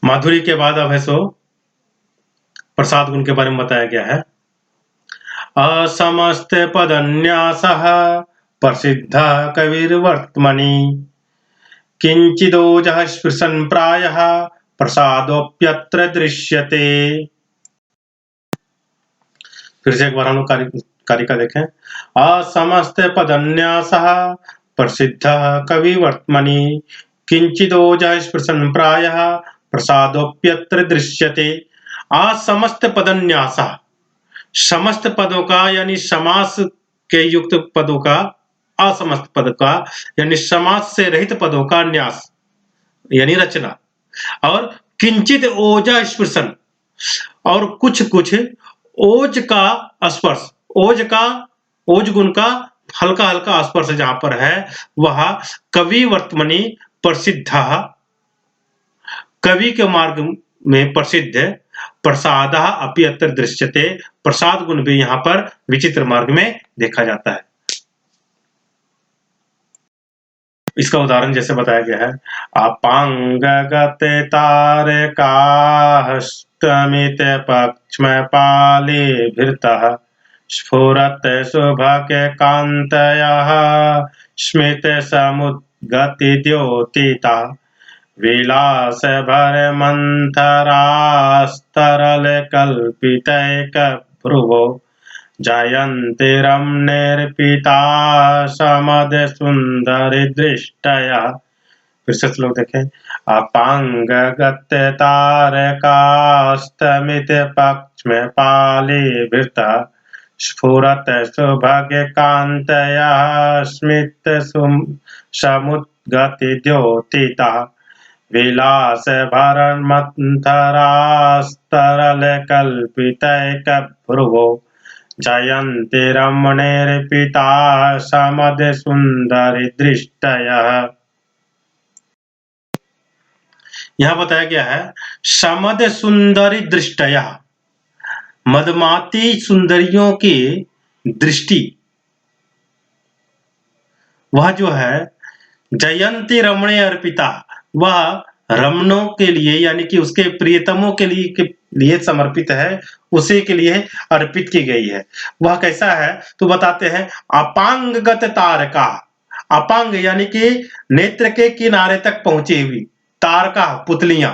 माधुरी के बाद अब है सो प्रसाद गुण के बारे में बताया गया है। असमस्त पदन्यासः प्रसिद्ध कविर्वर्त्मनि किंचिदोजः स्पृशन् प्रायः प्रसादोऽप्यत्र दृश्यते। फिर से एक बार हम लोग कारिका देखें। असमस्त पदन्यासः प्रसिद्ध कविवर्त्मनि किंचिदोजः स्पृशन् प्रायः प्रसादोऽप्यत्र दृश्यते। असमस्त पदन्यासः, समस्त पदों का यानी समास के युक्त पदों का, असमस्त पद का यानी समास से रहित पदों का न्यास यानी रचना, और किंचित ओजा स्पर्शन, और कुछ कुछ ओज का स्पर्श, ओज गुण का हल्का हल्का स्पर्श जहां पर है वह कवि वर्तमनि प्रसिद्ध, कवि के मार्ग में प्रसिद्ध प्रसाद अपि अत्र दृश्यते, प्रसाद गुण भी यहाँ पर विचित्र मार्ग में देखा जाता है। इसका उदाहरण जैसे बताया गया है। अपांगगत तारकाष्टमित पक्ष्म पाले भृतः स्फुरत शुभके कांतयः स्मित समुद्गति द्योतिता विलास भर मंथरास्तरल कल्पितैक भ्रुवो जयन्ति रमणीर्पिता समद सुंदर दृष्टया। फिर से श्लोक देखें। अपांगगत तारकास्तमित पक्ष्म पाले भृतः स्फुरत सुभगे कांतया स्मित समुद्गति द्योतिता विलास भरण मंथरास्तरल कल्पितैक भ्रुवो जयन्ति रमणीर्पिता समद सुंदर दृष्टयः। यहां बताया गया है समद सुंदरी दृष्टयः, मदमाती सुंदरियों की दृष्टि, वह जो है जयंती रमणे अर्पिता, वह रमणों के लिए यानी कि उसके प्रियतमों के लिए समर्पित है, उसी के लिए अर्पित की गई है। वह कैसा है तो बताते हैं। अपांगगत तारका, अपांग यानी कि नेत्र के किनारे तक पहुंची हुई, तारका पुतलियां,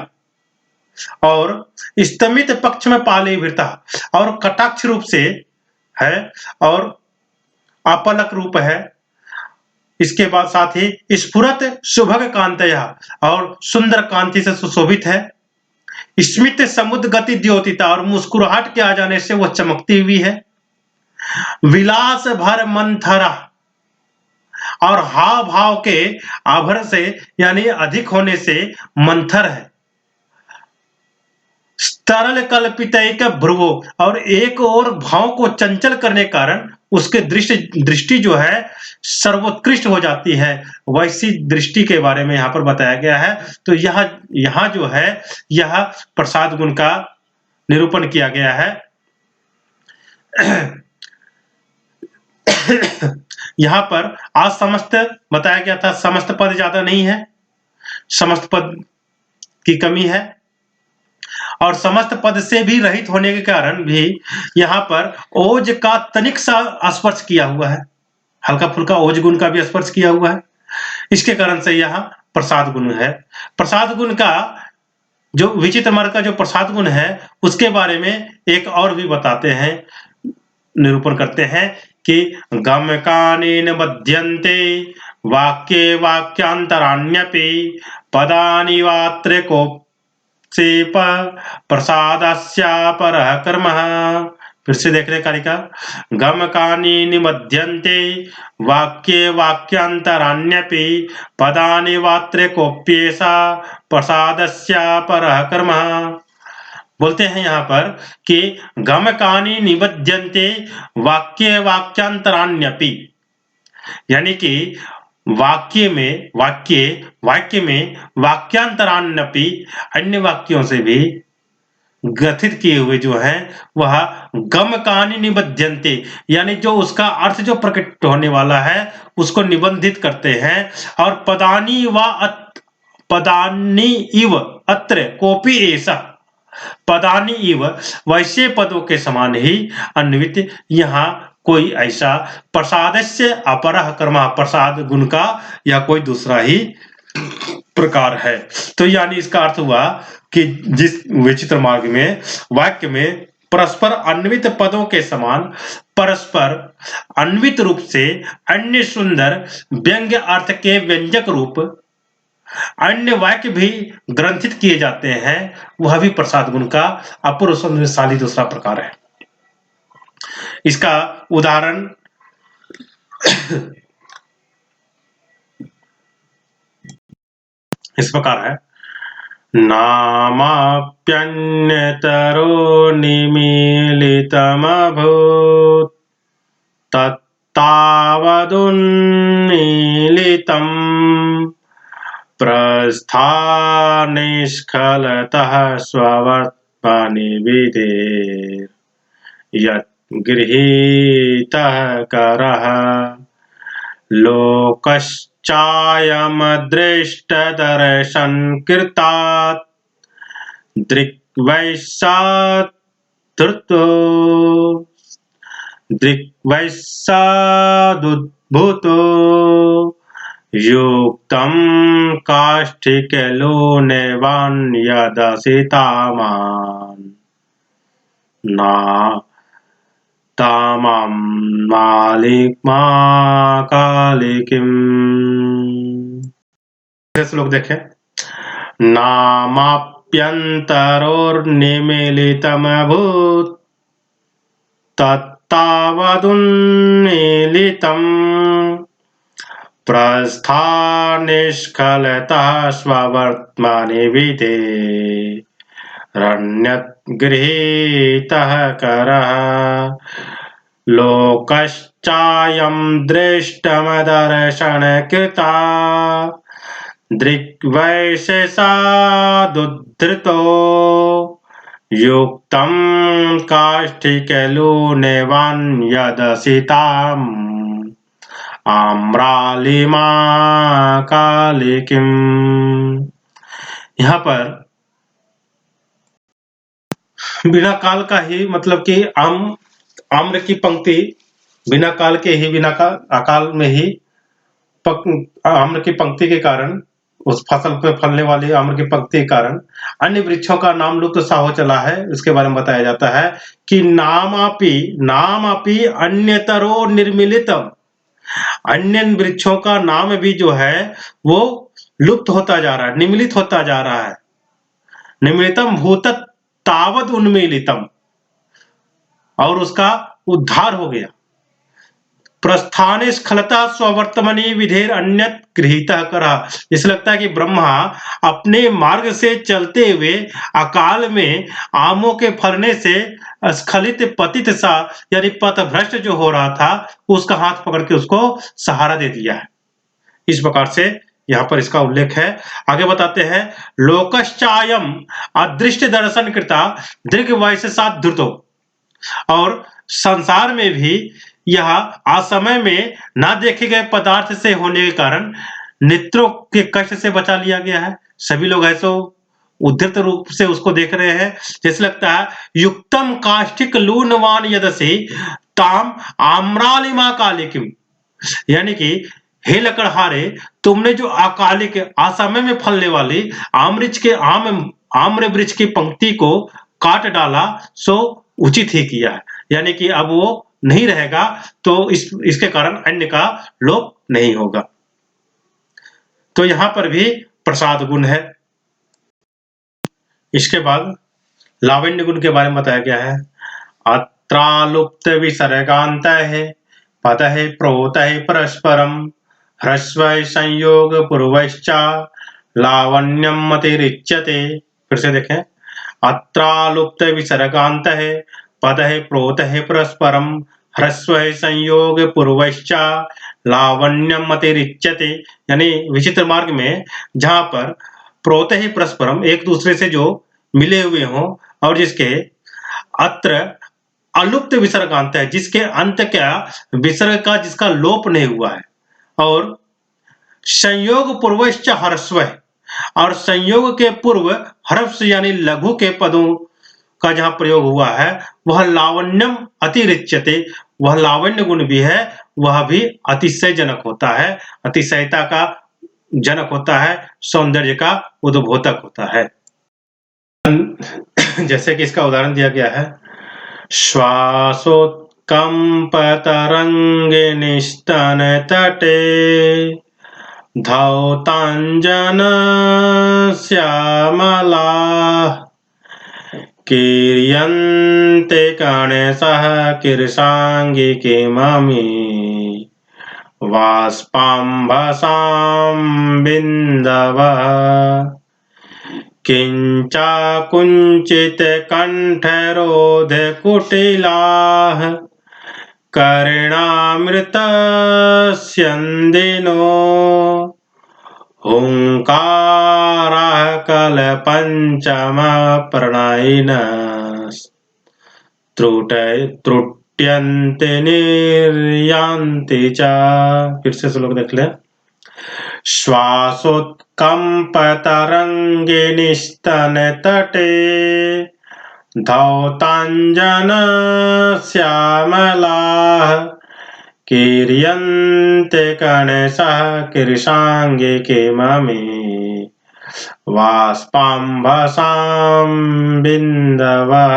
और स्तमित पक्ष में पाले भृता, और कटाक्ष रूप से है और अपलक रूप है। इसके बाद साथ ही स्फुरत शुभग कांतया, और सुंदर कांति से सुशोभित है। स्मित समुद्र गति द्योतिता, और मुस्कुराहट के आ जाने से वह चमकती हुई है। विलास भर मंथरा, और हाव भाव के आभर से यानी अधिक होने से मंथर है। तरल कल्पितैक भ्रुवो, और एक और भाव को चंचल करने के कारण उसके दृष्टि जो है सर्वोत्कृष्ट हो जाती है, वैसी दृष्टि के बारे में यहाँ पर बताया गया है। तो यहाँ जो है यह प्रसाद गुण का निरूपण किया गया है। यहाँ पर आज समस्त बताया गया था, समस्त पद ज्यादा नहीं है, समस्त पद की कमी है, और समस्त पद से भी रहित होने के कारण भी यहाँ पर ओज का तनिक सा स्पर्श किया हुआ है, हल्का फुल्का ओज गुण का भी स्पर्श किया हुआ है। इसके कारण से यहाँ प्रसाद गुण है। प्रसाद गुण का जो विचित्र मार्ग का जो प्रसाद गुण है उसके बारे में एक और भी बताते हैं, निरूपण करते हैं कि गमकानेन बध्यन्ते वाक्ये वाक्यांतराण्यपि पदानि वात्र को सेप प्रसादस्यापरः कर्मः। फिर से देख रहे कारिका। गमकानि निबध्यन्ते वाक्ये वाक्यांतराण्यपि पदानि वात्र कोप्येषा प्रसादस्यापरः कर्मः। बोलते हैं यहाँ पर कि गमकानि निबध्यन्ते वाक्ये वाक्यांतराण्यपि, यानी कि वाक्य में वाक्यांतरान्यपि अन्य वाक्यों से भी ग्रथित किए हुए जो हैं वह गमकानि निबध्यन्ते, यानी जो उसका अर्थ जो प्रकट होने वाला है उसको निबंधित करते हैं। और पदानि इव अत्र कोपि एषः, पदानि इव वैसे पदों के समान ही अन्वित, यहाँ कोई ऐसा प्रसादस्य अपरः कर्मः, प्रसाद गुण का या कोई दूसरा ही प्रकार है। तो यानी इसका अर्थ हुआ कि जिस विचित्र मार्ग में वाक्य में परस्पर अन्वित पदों के समान परस्पर अन्वित रूप से अन्य सुंदर व्यंग्य अर्थ के व्यंजक रूप अन्य वाक्य भी ग्रंथित किए जाते हैं, वह भी प्रसाद गुण का अपूर्व सौंदर्यशाली दूसरा प्रकार है। इसका उदाहरण इस प्रकार है। नामाप्यन्यतरो निमीलितमभूत् तत्तावदुन्मीलितम् प्रस्थानिष्खलतः स्ववर्त्मनिविधेर् यत् गृहीतः करः लोकश्चायमदृष्टदर्शनकृतात् दृग्वैसादुद्भूतो युक्तं काष्ठिकलोनेवान् यदसितामान् ना तामां मालिकिम्। श्लोक देखें। नामाप्यन्तरोर्निमीलितमभूत् तत्तावदुन्मीलितम् प्रस्थानिष्खलतः स्ववर्त्मनिविधेरन्यत् गृहीतः करः लोकश्चायं दृष्टमदर्शनकृता दृग्वैशेषादुद्धृतो युक्तं काष्ठिकलोनेवान् यदसिताम् आम्रालिमाकालिकीम्। यहाँ पर बिना काल का ही, मतलब कि आम्र की पंक्ति बिना काल के ही, बिना अकाल में ही आम्र की पंक्ति के कारण, उस फसल पे फलने वाली आम्र की पंक्ति के कारण अन्य वृक्षों का नाम लुप्त सा हो चला है। इसके बारे में बताया जाता है कि नामापि अन्यतरो निर्मिलितम, अन्य वृक्षों का नाम भी जो है वो लुप्त होता जा रहा है, निमिलित होता जा रहा है। निमिलितम भूत तावद उन्मीलितम, और उसका उद्धार हो गया। प्रस्थाने स्खलता स्ववर्तमनि विधेर अन्यत गृहीतः करः। इसे लगता है कि ब्रह्मा अपने मार्ग से चलते हुए अकाल में आमों के फलने से स्खलित पतित सा, यानी पथभ्रष्ट जो हो रहा था, उसका हाथ पकड़ के उसको सहारा दे दिया है। इस प्रकार से यहाँ पर इसका उल्लेख है। आगे बताते हैं, लोकश्चायम अदृष्ट दर्शन कृता दृग वैशेषात् धृतो, और संसार में भी यह असमय में ना देखे गए पदार्थ से होने के कारण नेत्रों के कष्ट से बचा लिया गया है। सभी लोग ऐसो उद्धृत रूप से उसको देख रहे हैं, जैसे लगता है युक्तम काष्ठिक लूनवान यदसि ताम आम्रालिमा कालिकिम, यानी कि हे लकड़हारे, तुमने जो अकालिक असमय में फलने वाली आम्र वृक्ष की पंक्ति को काट डाला, सो उचित ही किया है। यानी कि अब वो नहीं रहेगा, तो इसके कारण अन्य का लोप नहीं होगा। तो यहां पर भी प्रसाद गुण है। इसके बाद लावण्य गुण के बारे में बताया गया है। अत्रालुप्त विसर्गांत है पद है प्रोत है परस्परम ह्रस्व संयोग पूर्वश्च लावण्यम अतिरिच्यते। फिर से देखें, अत्रालुप्त विसर्गांत है पद है प्रोत है परस्परम ह्रस्व संयोग पूर्वश्च लावण्यम अतिरिच्यते, यानी विचित्र मार्ग में जहां पर प्रोत ही परस्परम एक दूसरे से जो मिले हुए हों और जिसके अत्र अलुप्त विसर्गांत है, जिसके अंत का विसर्ग का जिसका लोप नहीं हुआ है, और संयोग पूर्वश्च हर्स्व है, और संयोग के पूर्व हर्ष यानी लघु के पदों का जहां प्रयोग हुआ है वह लावण्यम अतिरिच्यते, वह लावण्य गुण भी है, वह भी अतिशय जनक होता है, अतिशयता का जनक होता है, सौंदर्य का उद्बोधक होता है। जैसे कि इसका उदाहरण दिया गया है, श्वासोत्कंपतरंगे निस्तन तटे धौतांजन श्यामला कीर्यन्ते कणशः कीर्षाङ्गिके ममी वाष्पाम्भसां बिन्दवः किञ्चाकुञ्चितकण्ठरोधकुटिलाः कर्णामृतस्यन्दिनो हुङ्कारः त्रुट्यन्ते निर्यान्ति च। फिर से श्लोक देख ले। श्वासोत्कंपतरंगे निस्तनतटे धौतांजन श्यामलाः कीर्यन्ते कणशः कीर्षाङ्गिके ममी वाष्पाम्भसां बिन्दवः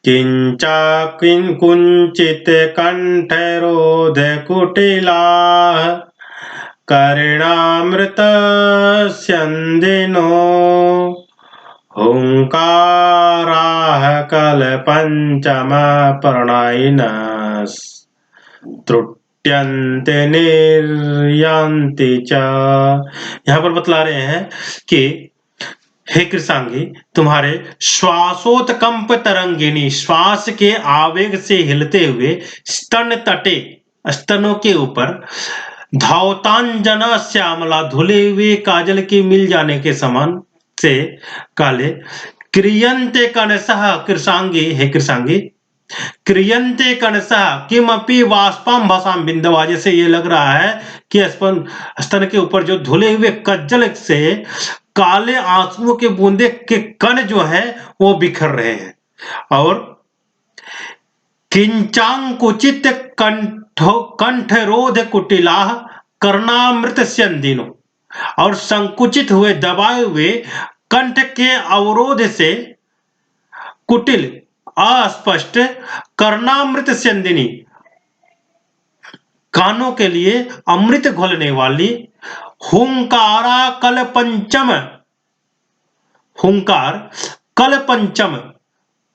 किञ्चाकुञ्चितकण्ठरोधकुटिलाः कर्णामृतस्यन्दिनो हुङ्काराः कल्पञ्चमपर्णयिनस्तुट्यन्ते निर्यान्ति च। यहाँ पर बतला रहे हैं कि हे कृषांगी, तुम्हारे श्वासोत्कंप तरंगिणी, श्वास के आवेग से हिलते हुए स्तन तटे, स्तनों के ऊपर धौतांजन श्यामला, धुले हुए काजल के मिल जाने के समान से काले क्रियन्ते कणशः कृषांगी, हे कृषांगी, क्रियन्ते कणशः किमपि वाष्पम भसाम बिंदवा, जैसे ये लग रहा है कि स्तन के ऊपर जो धुले हुए कज्जल से काले आंसुओं के बूंदे के कण जो है वो बिखर रहे हैं। और किंचांकुचित कंठरोध कुटिलाः कर्णामृत स्यंदिनो, और संकुचित हुए दबाए हुए कंठ के अवरोध से कुटिल अस्पष्ट कर्णामृत स्यंदिनी, कानों के लिए अमृत घोलने वाली हुंकारा कल पंचम, हुंकार कल पंचम,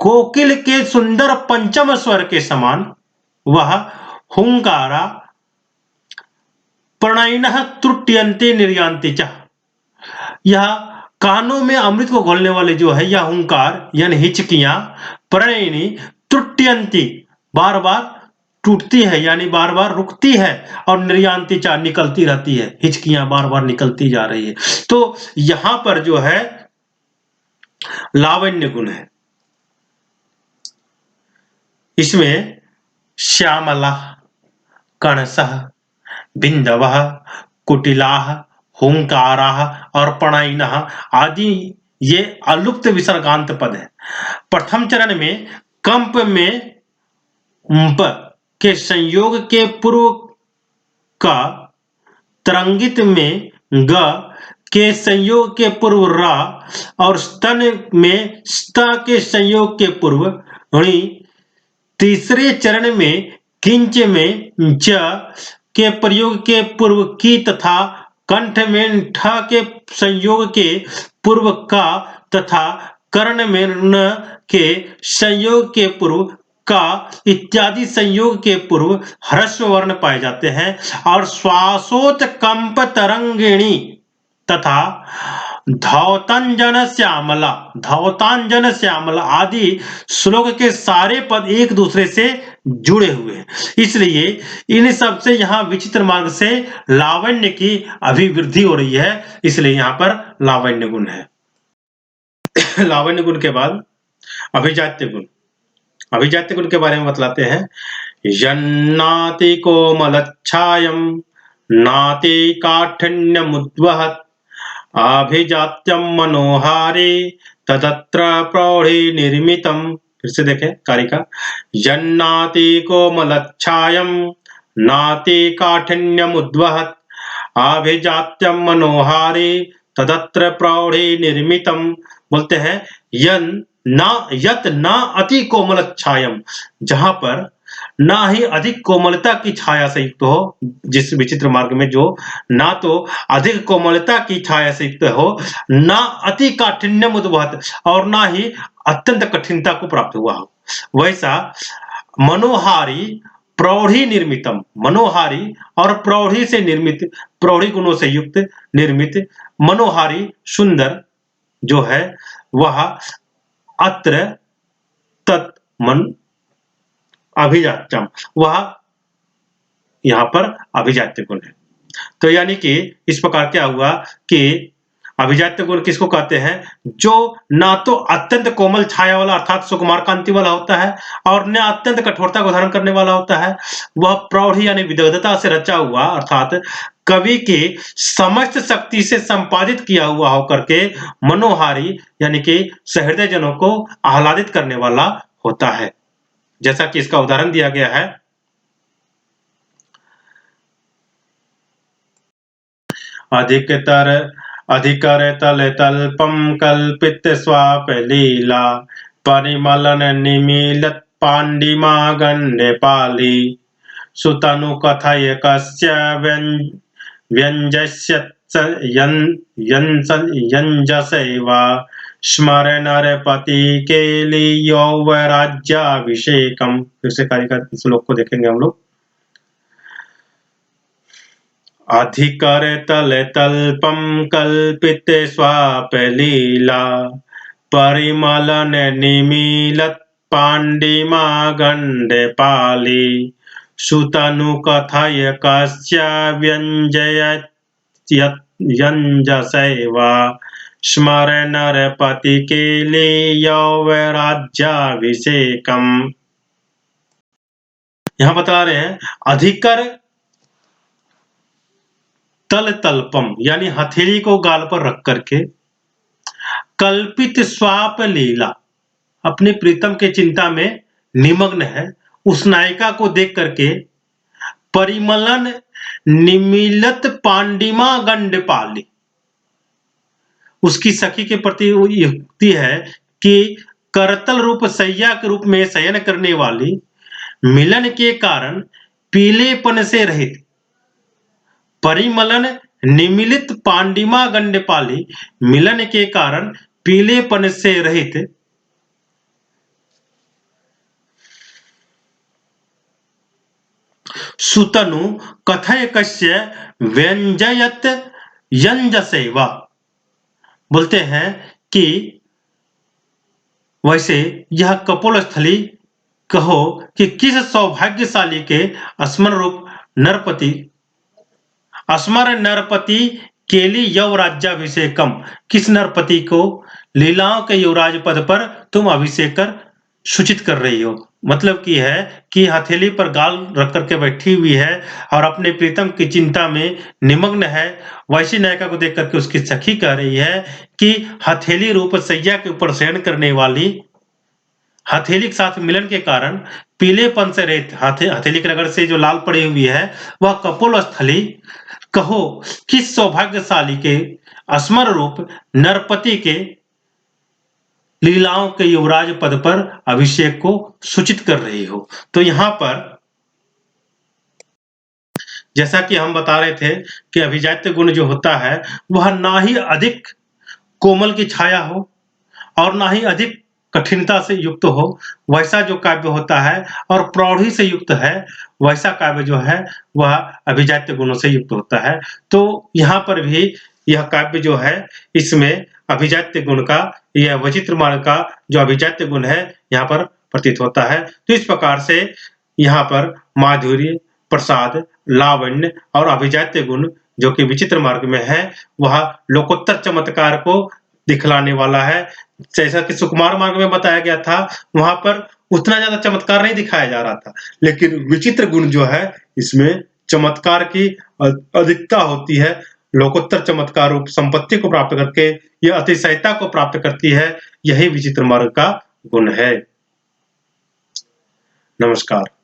कोकिल के सुंदर पंचम स्वर के समान वह हुंकारा प्रणयिनः त्रुट्यन्ते निर्यान्ति च, यह कानों में अमृत को घोलने वाले जो है यह हुंकार यानी हिचकियां, प्रणयिनी त्रुट्यन्ति, बार बार टूटती है यानी बार बार रुकती है, और निर्यान्ति चा निकलती रहती है, हिचकियां बार बार निकलती जा रही है। तो यहां पर जो है लावण्य गुण है, इसमें श्यामला, कणशः, बिंदवः, कुटिलाः, हुंकाराः और प्रणयिनः आदि ये अलुप्त विसर्गांत पद है। प्रथम चरण में कंप में प के संयोग के पूर्व का, तरंगित में ग के संयोग के पूर्व रा, और स्तन में स्ता के संयोग के पूर्व णी, तीसरे चरण में किंच में च के प्रयोग के पूर्व की, तथा कंठ में ठ के संयोग के पूर्व का, तथा कर्ण में न के संयोग के पूर्व का इत्यादि संयोग के पूर्व ह्रस्व वर्ण पाए जाते हैं। और श्वासोत्कंप तरंगिणी तथा धौतांजन श्यामला, धौतांजन श्यामला आदि श्लोक के सारे पद एक दूसरे से जुड़े हुए हैं। इसलिए इन सब से यहाँ विचित्र मार्ग से लावण्य की अभिवृद्धि हो रही है, इसलिए यहाँ पर लावण्य गुण है। लावण्य गुण के बाद अभिजात्य गुण। अभिजात्य गुण के बारे में बतलाते हैं। यन्नाति कोमलच्छायं नाति काठिन्यमुद्वहत् अभिजात्यं मनोहारे तदत्र प्रौढ़ि निर्मितम्। फिर से देखें कारिका। यन्नाति कोमलच्छायं नाति काठिन्यमुद्वहत् अभिजात्यं मनोहारे तदत्र प्रौढ़ि निर्मितम्। बोलते हैं यत ना अति कोमलच्छायम, जहां पर ना ही अधिक कोमलता की छाया से युक्त हो, जिस विचित्र मार्ग में जो ना तो अधिक कोमलता की छाया से युक्त हो, ना अति काठिन्यम उद्भवत, और ना ही अत्यंत कठिनता को प्राप्त हुआ हो, वैसा मनोहारी प्रौढ़ी निर्मितम, मनोहारी और प्रौढ़ी से निर्मित, प्रौढ़ी गुणों से युक्त निर्मित मनोहारी सुंदर जो है वह अत्र तत् मन अभिजात्यम, वह यहां पर अभिजात्य गुण है। तो यानी कि इस प्रकार क्या हुआ कि अभिजात्य गुण किसको कहते हैं? जो ना तो अत्यंत कोमल छाया वाला अर्थात सुकुमार कांति वाला होता है और न अत्यंत कठोरता को धारण करने वाला होता है, वह प्रौढ़ी यानी विदग्धता से रचा हुआ अर्थात कवि के समस्त शक्ति से संपादित किया हुआ होकर के मनोहारी यानी कि सहृदय जनों को आह्लादित करने वाला होता है। जैसा कि इसका उदाहरण दिया गया है, अधिकर तल तल्पम कल्पित स्वाप लीला परिमलन निमीलत पांडिमा गण्डपाली सुतनु कथय कस्य व्यंजस्य यंजसेवा स्मर नरपति के लिए राज्याभिषेकम। फिर से कारिका श्लोक को देखेंगे हम लोग। अधिकर तल तल्पम कल्पित स्वाप लीला परिमलन निमीलत पांडिमा गण्डपाली सुतनु कथय कस्य व्यंजयत यंजसेवा स्मर नरपति के लिए राज्याभिषेकम। यहां बता रहे हैं अधिकर तल तल्पम यानी हथेली को गाल पर रख करके कल्पित स्वाप लीला अपने प्रीतम के चिंता में निमग्न है, उस नायिका को देख करके परिमलन निमीलत पांडिमा गण्डपाली, उसकी सखी के प्रति युक्ति है कि करतल रूप सैया के रूप में शयन करने वाली मिलन के कारण पीलेपन से रहित परिमलन निमीलित पांडिमा गण्डपाली मिलन के कारण पीलेपन से रहित सुतनु कथय कस्य व्यंजयत यंजसेवा। बोलते हैं कि वैसे यह कपोल स्थली कहो कि किस सौभाग्यशाली के स्मरण रूप नरपति स्मर नरपति केली यवराज्याभिषेकम, किस नरपति को लीलाओं के युवराज पद पर तुम अभिषेक कर सूचित कर रही हो। मतलब की है कि हथेली पर गाल रख करके बैठी हुई है और अपने प्रीतम की चिंता में निमग्न है। वैसी नायिका को देख करके उसकी सखी कह रही है कि हथेली रूप सैया के ऊपर शयन करने वाली हथेली के साथ मिलन के कारण पीलेपन से रहित हथेली के रगड़ से जो लाल पड़ी हुई है वह कपोल स्थली कहो किस सौभाग्यशाली के स्मर रूप नरपति के लीलाओं के युवराज पद पर अभिषेक को सूचित कर रही हो। तो यहां पर जैसा कि हम बता रहे थे कि अभिजात्य गुण जो होता है वह ना ही अधिक कोमल की छाया हो और ना ही अधिक कठिनता से युक्त हो, वैसा जो काव्य होता है और प्रौढ़ी से युक्त है वैसा काव्य जो है वह अभिजात्य गुणों से युक्त होता है। तो यहाँ पर भी यह काव्य जो है इसमें अभिजात्य गुण का, यह विचित्र मार्ग का जो अभिजात्य गुण है यहाँ पर प्रतीत होता है। तो इस प्रकार से यहाँ पर माधुर्य, प्रसाद, लावण्य और अभिजात्य गुण जो कि विचित्र मार्ग में है, वह लोकोत्तर चमत्कार को दिखलाने वाला है। जैसा कि सुकुमार मार्ग में बताया गया था, वहाँ पर उतना ज़्यादा चमत्कार नहीं दिखाया जा रहा था, लेकिन विचित्र गुण जो है, इसमें चमत्कार की अधिकता होती है। लोकोत्तर चमत्कार रूप संपत्ति को प्राप्त करके यह अतिशयता को प्राप्त करती है। यही विचित्र मार्ग का गुण है। नमस्कार।